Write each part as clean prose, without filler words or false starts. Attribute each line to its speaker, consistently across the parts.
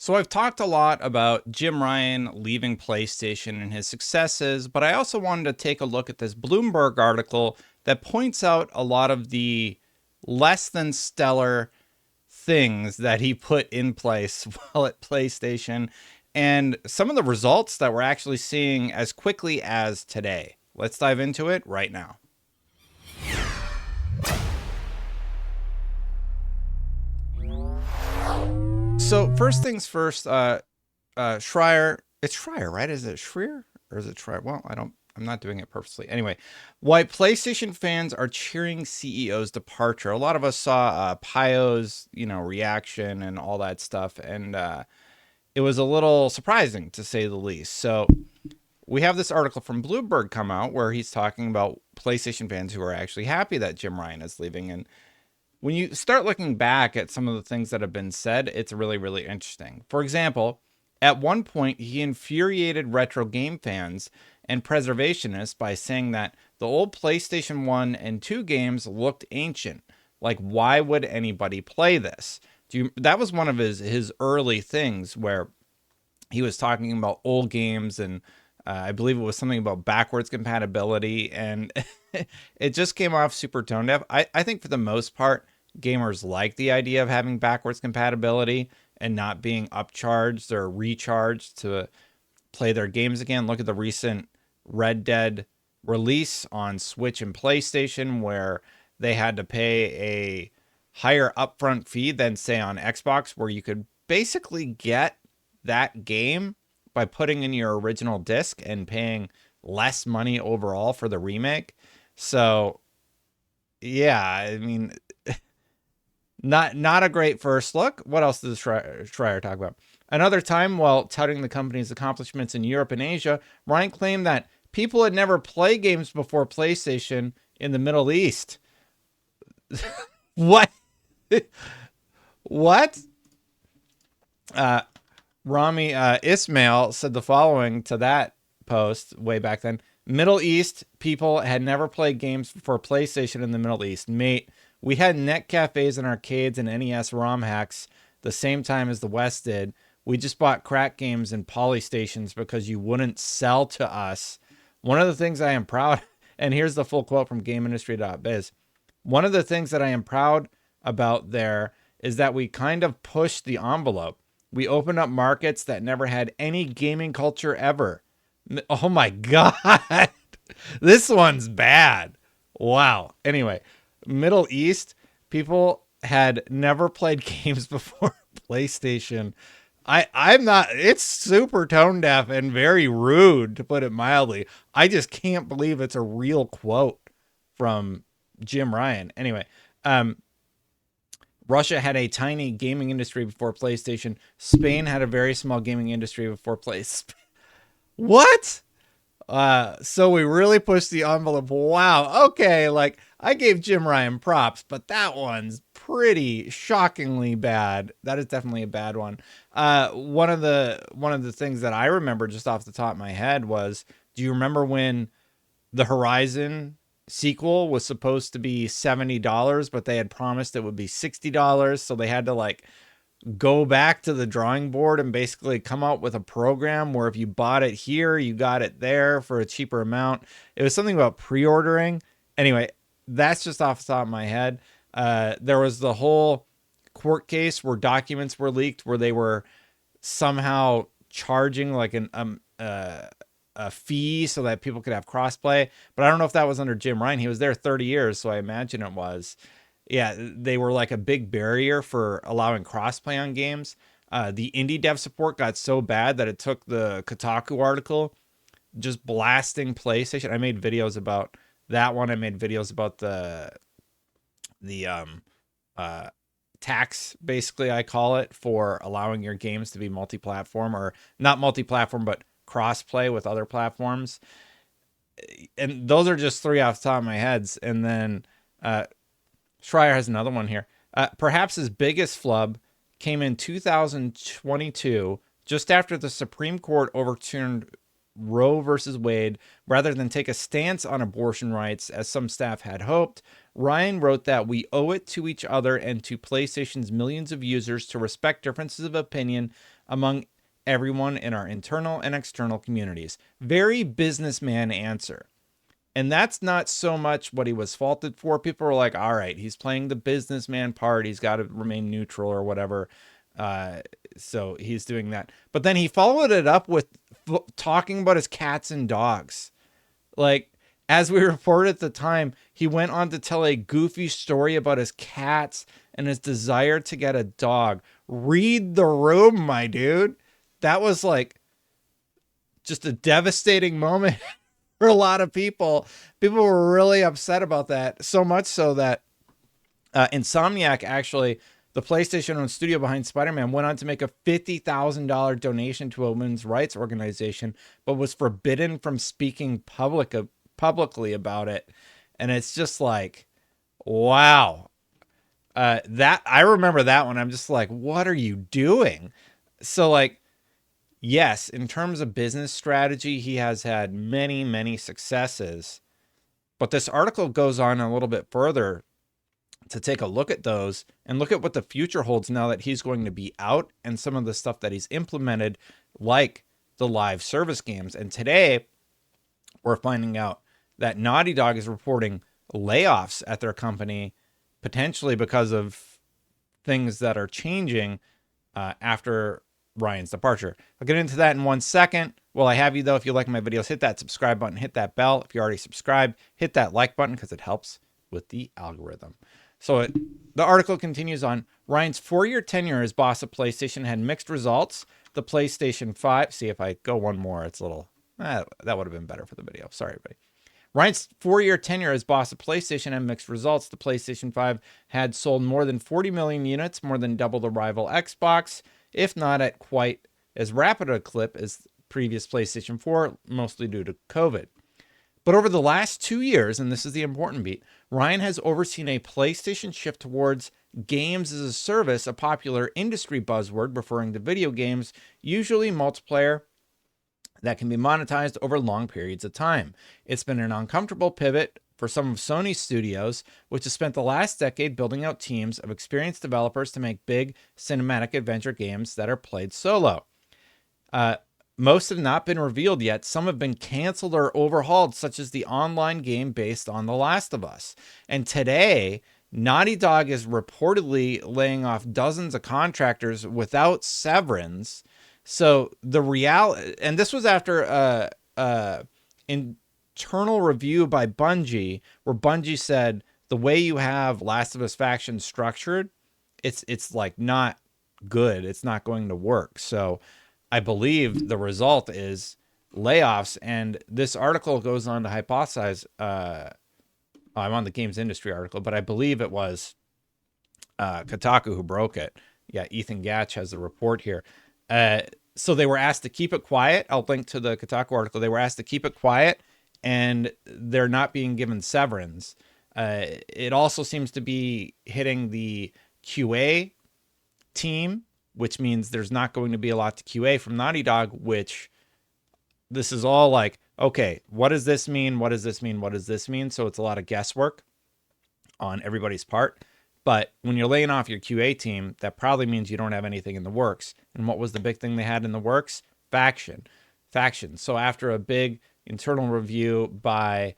Speaker 1: So I've talked a lot about Jim Ryan leaving PlayStation and his successes, but I also wanted to take a look at this Bloomberg article that points out a lot of the less than stellar things that he put in place while at PlayStation and some of the results that we're actually seeing as quickly as today. Let's dive into it right now. So first things first, Schreier. It's Schreier, right? Is it Schreier or is it Schreier? Well, I don't. I'm not doing it purposely. Anyway, why PlayStation fans are cheering CEO's departure. A lot of us saw Pio's, reaction and all that stuff, and it was a little surprising to say the least. So we have this article from Bloomberg come out where he's talking about PlayStation fans who are actually happy that Jim Ryan is leaving, and when you start looking back at some of the things that have been said, it's really, really interesting. For example, at one point, he infuriated retro game fans and preservationists by saying that the old PlayStation 1 and 2 games looked ancient. Like, why would anybody play this? That was one of his early things where he was talking about old games, and I believe it was something about backwards compatibility, and it just came off super tone deaf. I think for the most part, gamers like the idea of having backwards compatibility and not being upcharged or recharged to play their games again. Look at the recent Red Dead release on Switch and PlayStation, where they had to pay a higher upfront fee than, say, on Xbox, where you could basically get that game by putting in your original disc and paying less money overall for the remake. So, yeah, I mean, not a great first look. What else does Schreier talk about? Another time, while touting the company's accomplishments in Europe and Asia, Ryan claimed that people had never played games before PlayStation in the Middle East. What? What? Rami Ismail said the following to that post way back then. Middle East people had never played games for PlayStation in the Middle East. Mate, we had net cafes and arcades and NES ROM hacks the same time as the West did. We just bought crack games and poly stations because you wouldn't sell to us. One of the things I am proud, and here's the full quote from GameIndustry.biz. One of the things that I am proud about there is that we kind of pushed the envelope. We opened up markets that never had any gaming culture ever. Oh my God. This one's bad. Wow. Anyway, Middle East, people had never played games before PlayStation. I'm not, it's super tone deaf and very rude, to put it mildly. I just can't believe it's a real quote from Jim Ryan. Anyway, Russia had a tiny gaming industry before PlayStation. Spain had a very small gaming industry before PlayStation. What? So we really pushed the envelope. Wow. Okay. Like, I gave Jim Ryan props, but that one's pretty shockingly bad. That is definitely a bad one. One of the things that I remember just off the top of my head was, do you remember when the Horizon sequel was supposed to be $70, but they had promised it would be $60? So they had to like go back to the drawing board and basically come out with a program where if you bought it here, you got it there for a cheaper amount. It was something about pre-ordering. Anyway, that's just off the top of my head. There was the whole court case where documents were leaked where they were somehow charging like a fee so that people could have crossplay. But I don't know if that was under Jim Ryan. He was there 30 years, so I imagine it was. Yeah, they were like a big barrier for allowing crossplay on games. The indie dev support got so bad that it took the Kotaku article just blasting PlayStation. I made videos about that one. I made videos about the tax, basically, I call it, for allowing your games to be multi-platform, or not multi-platform, but cross-play with other platforms. And those are just three off the top of my heads. And then Schreier has another one here. Perhaps his biggest flub came in 2022, just after the Supreme Court overturned Roe versus Wade. Rather than take a stance on abortion rights, as some staff had hoped, Ryan wrote that we owe it to each other and to PlayStation's millions of users to respect differences of opinion among everyone in our internal and external communities. Very businessman answer. And that's not so much what he was faulted for. People were like, all right, he's playing the businessman part. He's got to remain neutral or whatever. So he's doing that. But then he followed it up with talking about his cats and dogs. Like, as we reported at the time, he went on to tell a goofy story about his cats and his desire to get a dog. Read the room, my dude. That was like just a devastating moment for a lot of people. People were really upset about that. So much so that Insomniac, actually, the PlayStation-owned studio behind Spider-Man, went on to make a $50,000 donation to a women's rights organization, but was forbidden from speaking publicly about it. And it's just like, wow. That I remember that one. I'm just like, what are you doing? So like, yes, in terms of business strategy, he has had many, many successes. But this article goes on a little bit further to take a look at those and look at what the future holds now that he's going to be out and some of the stuff that he's implemented, like the live service games. And today, we're finding out that Naughty Dog is reporting layoffs at their company, potentially because of things that are changing after Ryan's departure. I'll get into that in 1 second. While I have you, though, if you like my videos, hit that subscribe button, hit that bell. If you're already subscribed, hit that like button because it helps with the algorithm. So the article continues on. Ryan's 4-year tenure as boss of PlayStation had mixed results. The PlayStation 5, see if I go one more, it's a little, that would have been better for the video. Sorry, everybody. Ryan's 4-year tenure as boss of PlayStation had mixed results. The PlayStation 5 had sold more than 40 million units, more than double the rival Xbox, if not at quite as rapid a clip as previous PlayStation 4, mostly due to COVID. But over the last 2 years, and this is the important beat, Ryan has overseen a PlayStation shift towards games as a service, a popular industry buzzword referring to video games, usually multiplayer, that can be monetized over long periods of time. It's been an uncomfortable pivot for some of Sony's studios, which has spent the last decade building out teams of experienced developers to make big cinematic adventure games that are played solo. Most have not been revealed yet. Some have been canceled or overhauled, such as the online game based on The Last of Us. And today, Naughty Dog is reportedly laying off dozens of contractors without severance. So the reality, and this was after internal review by Bungie, where Bungie said the way you have Last of Us Faction structured, it's like not good. It's not going to work. So I believe the result is layoffs. And this article goes on to hypothesize, I'm on the games industry article, but I believe it was Kotaku who broke it. Yeah, Ethan Gatch has the report here. So they were asked to keep it quiet. I'll link to the Kotaku article. They were asked to keep it quiet, and they're not being given severance. It also seems to be hitting the QA team, which means there's not going to be a lot to QA from Naughty Dog, which this is all like, okay, what does this mean? What does this mean? What does this mean? So it's a lot of guesswork on everybody's part. But when you're laying off your QA team, that probably means you don't have anything in the works. And what was the big thing they had in the works? Faction. So after a big internal review by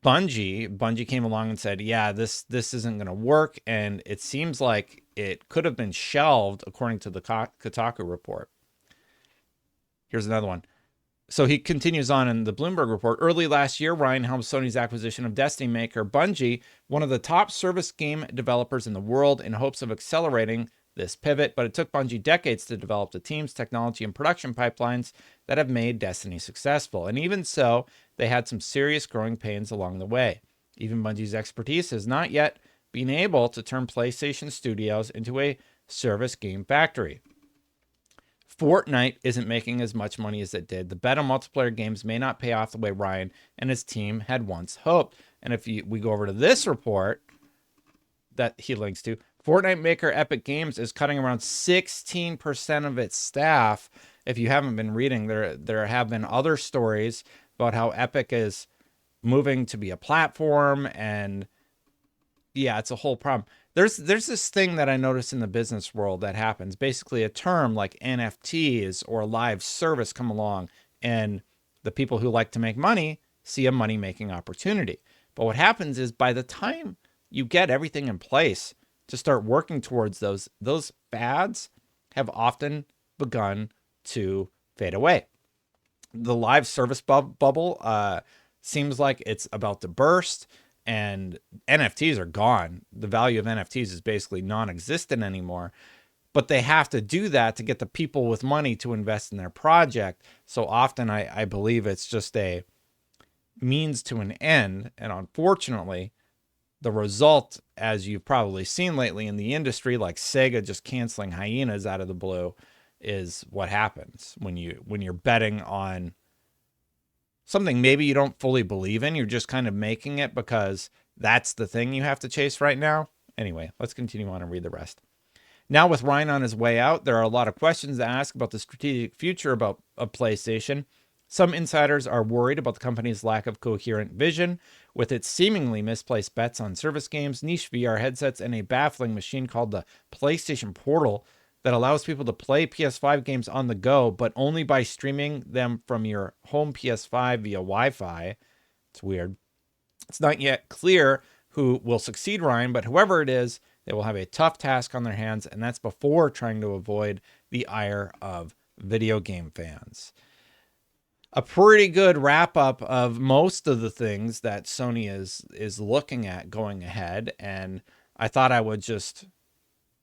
Speaker 1: Bungie came along and said, yeah, this isn't going to work. And it seems like it could have been shelved, according to the Kotaku report. Here's another one. So he continues on in the Bloomberg report. Early last year, Ryan helmed Sony's acquisition of Destiny maker Bungie, one of the top service game developers in the world, in hopes of accelerating this pivot. But it took Bungie decades to develop the teams, technology, and production pipelines that have made Destiny successful. And even so, they had some serious growing pains along the way. Even Bungie's expertise has not yet been able to turn PlayStation Studios into a service game factory. Fortnite isn't making as much money as it did. The bet on multiplayer games may not pay off the way Ryan and his team had once hoped. And if we go over to this report that he links to, Fortnite maker Epic Games is cutting around 16% of its staff. If you haven't been reading, there have been other stories about how Epic is moving to be a platform, and Yeah, it's a whole problem. There's this thing that I notice in the business world that happens. Basically, a term like NFTs or live service come along, and the people who like to make money see a money making opportunity. But what happens is by the time you get everything in place to start working towards those fads have often begun to fade away. The live service bubble seems like it's about to burst, and NFTs are gone. The value of NFTs is basically non-existent anymore, but they have to do that to get the people with money to invest in their project. So often I believe it's just a means to an end. And unfortunately, the result, as you've probably seen lately in the industry, like Sega just canceling Hyenas out of the blue, is what happens when you're betting on something maybe you don't fully believe in. You're just kind of making it because that's the thing you have to chase right now. Anyway, let's continue on and read the rest. Now, with Ryan on his way out, there are a lot of questions to ask about the strategic future of PlayStation. Some insiders are worried about the company's lack of coherent vision, with its seemingly misplaced bets on service games, niche VR headsets, and a baffling machine called the PlayStation Portal that allows people to play PS5 games on the go, but only by streaming them from your home PS5 via Wi-Fi. It's weird. It's not yet clear who will succeed Ryan, but whoever it is, they will have a tough task on their hands, and that's before trying to avoid the ire of video game fans. A pretty good wrap up of most of the things that Sony is looking at going ahead, and I thought I would just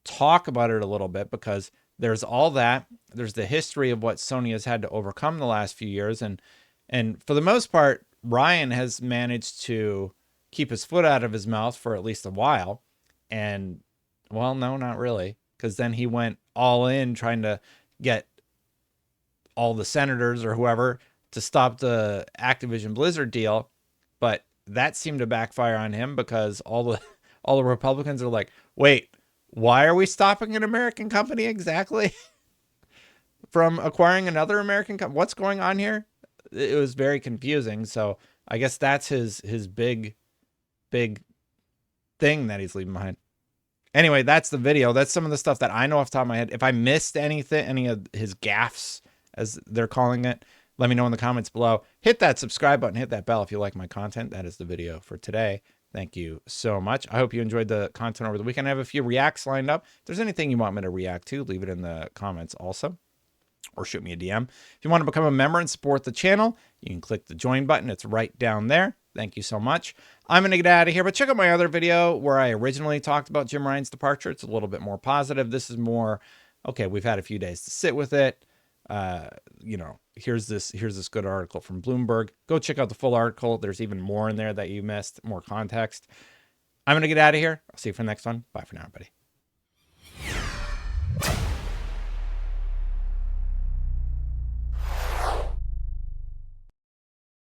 Speaker 1: talk about it a little bit because there's all that. There's the history of what Sony has had to overcome the last few years, and for the most part, Ryan has managed to keep his foot out of his mouth for at least a while. And well, no, not really, because then he went all in trying to get all the senators or whoever to stop the Activision Blizzard deal, but that seemed to backfire on him because all the Republicans are like, wait, why are we stopping an American company exactly from acquiring another American company? What's going on here? It was very confusing. So I guess that's his big thing that he's leaving behind. Anyway, that's the video. That's some of the stuff that I know off the top of my head. If I missed anything, any of his gaffes, as they're calling it, let me know in the comments below. Hit that subscribe button, hit that bell if you like my content. That is the video for today. Thank you so much. I hope you enjoyed the content over the weekend. I have a few reacts lined up. If there's anything you want me to react to, leave it in the comments also, or shoot me a DM. If you want to become a member and support the channel, you can click the join button. It's right down there. Thank you so much. I'm going to get out of here, but check out my other video where I originally talked about Jim Ryan's departure. It's a little bit more positive. This is more, okay, we've had a few days to sit with it. Here's this good article from Bloomberg. Go check out the full article. There's even more in there that you missed, more context. I'm going to get out of here. I'll see you for the next one. Bye for now, everybody.